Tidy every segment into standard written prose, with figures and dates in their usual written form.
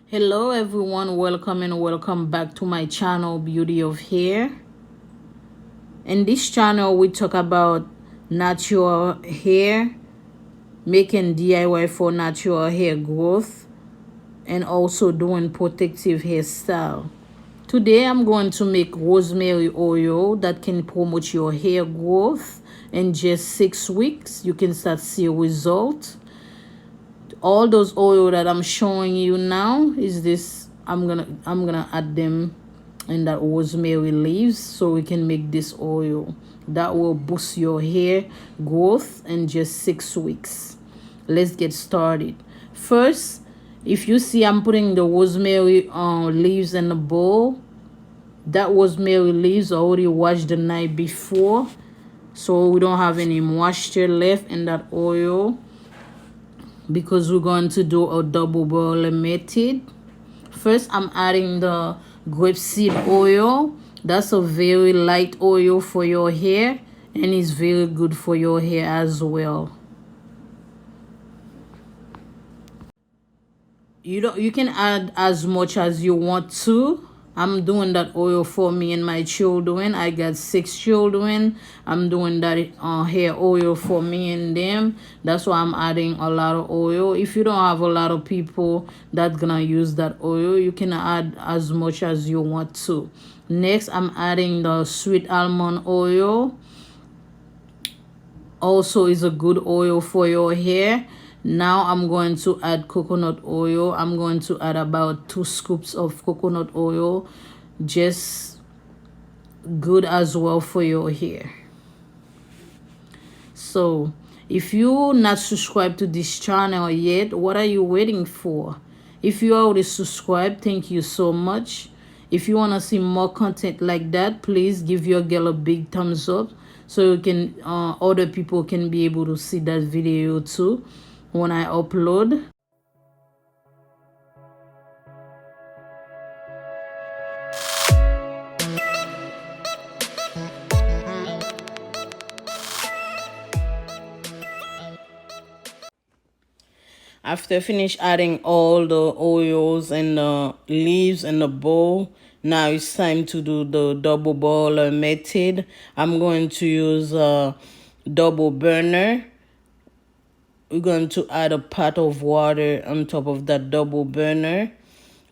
Hello everyone, welcome and welcome back to my channel Beauty of Hair. In this channel we talk about natural hair, making DIY for natural hair growth, and also doing protective hairstyle. Today I'm going to make rosemary oil that can promote your hair growth. In just 6 weeks you can start see result. All those oil that I'm showing you now is this. I'm gonna add them in that rosemary leaves so we can make this oil that will boost your hair growth in just 6 weeks. Let's get started. First, if you see, I'm putting the rosemary leaves in the bowl. That rosemary leaves already washed the night before, so we don't have any moisture left in that oil, because we're going to do a double boil method. First, I'm adding the grapeseed oil. That's a very light oil for your hair, and it's very good for your hair as well. You can add as much as you want to. I'm doing that oil for me and my children. I got 6 children. I'm doing that hair oil for me and them. That's why I'm adding a lot of oil. If you don't have a lot of people that's gonna use that oil, you can add as much as you want to. Next, I'm adding the sweet almond oil. Also is a good oil for your hair. Now I'm going to add coconut oil. I'm going to add about 2 scoops of coconut oil. Just good as well for your hair. So if you're not subscribed to this channel yet, what are you waiting for? If you already subscribed, thank you so much. If you want to see more content like that, please give your girl a big thumbs up so you can other people can be able to see that video too when I upload. After finish adding all the oils and the leaves in the bowl, now it's time to do the double boiler method. I'm going to use a double burner. We're going to add a pot of water on top of that double burner.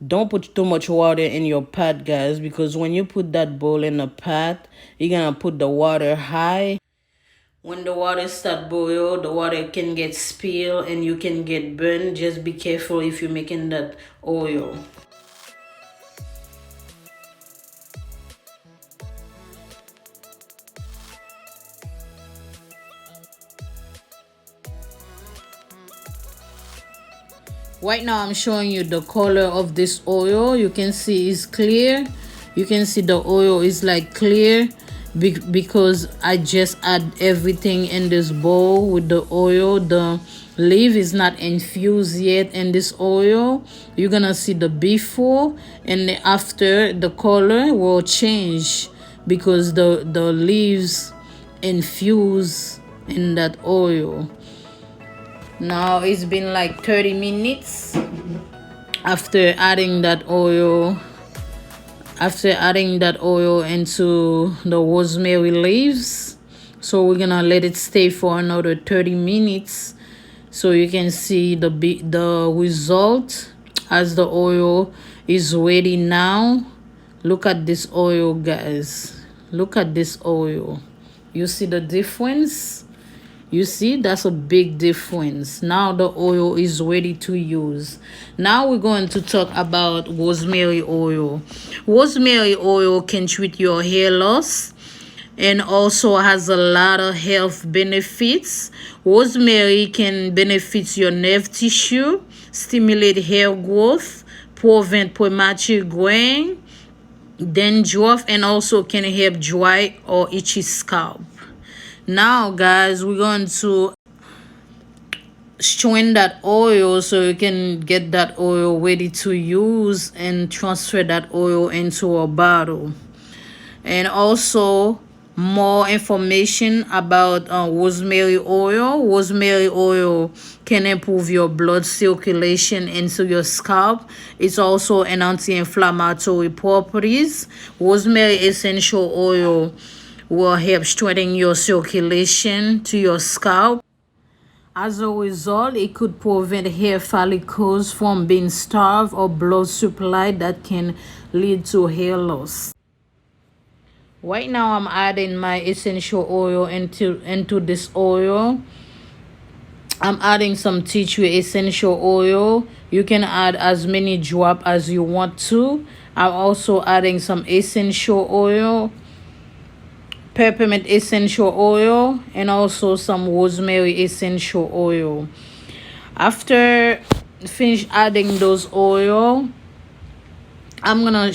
Don't put too much water in your pot, guys, because when you put that bowl in a pot, you're gonna put the water high. When the water start boil, the water can get spilled and you can get burned. Just be careful if you're making that oil. Right now I'm showing you the color of this oil. You can see it's clear. You can see the oil is like clear because I just add everything in this bowl with the oil. The leaf is not infused yet in this oil. You're gonna see the before and the after. The color will change because the leaves infuse in that oil. Now it's been like 30 minutes after adding that oil. After adding that oil into the rosemary leaves, so we're gonna let it stay for another 30 minutes so you can see the result as the oil is ready now. Look at this oil, guys. Look at this oil. You see the difference? You see, that's a big difference. Now the oil is ready to use. Now we're going to talk about rosemary oil. Rosemary oil can treat your hair loss and also has a lot of health benefits. Rosemary can benefit your nerve tissue, stimulate hair growth, prevent premature graying, dandruff, and also can help dry or itchy scalp. Now guys, we're going to strain that oil so you can get that oil ready to use and transfer that oil into a bottle. And also more information about rosemary oil. Rosemary oil can improve your blood circulation into your scalp. It's also an anti-inflammatory properties. Rosemary essential oil will help strengthen your circulation to your scalp. As a result, it could prevent hair follicles from being starved or blood supply that can lead to hair loss. Right now, I'm adding my essential oil into this oil. I'm adding some tea tree essential oil. You can add as many drop as you want to. I'm also adding some essential oil, peppermint essential oil, and also some rosemary essential oil. After finish adding those oil, I'm gonna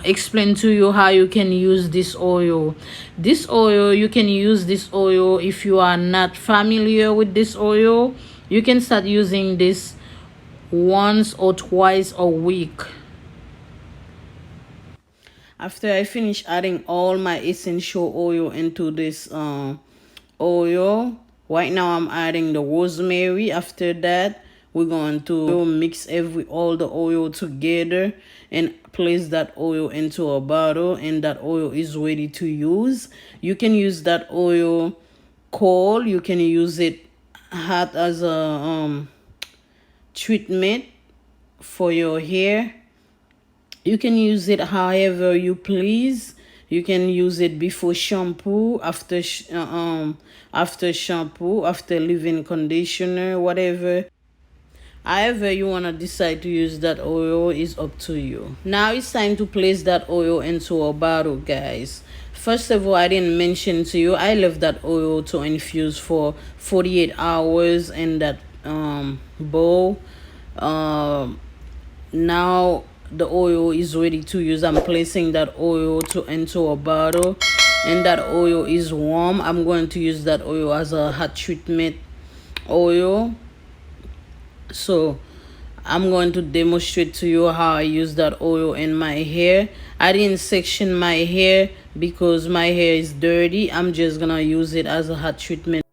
explain to you how you can use this oil. This oil, you can use this oil if you are not familiar with this oil. You can start using this once or twice a week. After I finish adding all my essential oil into this oil, right now I'm adding the rosemary. After that, we're going to mix all the oil together and place that oil into a bottle, and that oil is ready to use. You can use that oil cold, you can use it hot as a treatment for your hair. You can use it however you please. You can use it before shampoo, after shampoo, after leave-in conditioner, whatever. However you want to decide to use that oil is up to you. Now it's time to place that oil into a bottle, guys. First of all, I didn't mention to you, I left that oil to infuse for 48 hours in that bowl. Now the oil is ready to use. I'm placing that oil into a bottle, and that oil is warm. I'm going to use that oil as a hot treatment oil. So I'm going to demonstrate to you how I use that oil in my hair. I didn't section my hair because my hair is dirty. I'm just gonna use it as a hot treatment.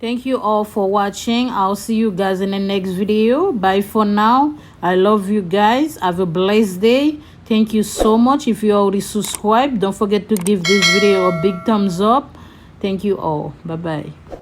Thank you all for watching. I'll see you guys in the next video. Bye for now. I love you guys. Have a blessed day. Thank you so much. If you already subscribed, don't forget to give this video a big thumbs up. Thank you all. Bye bye.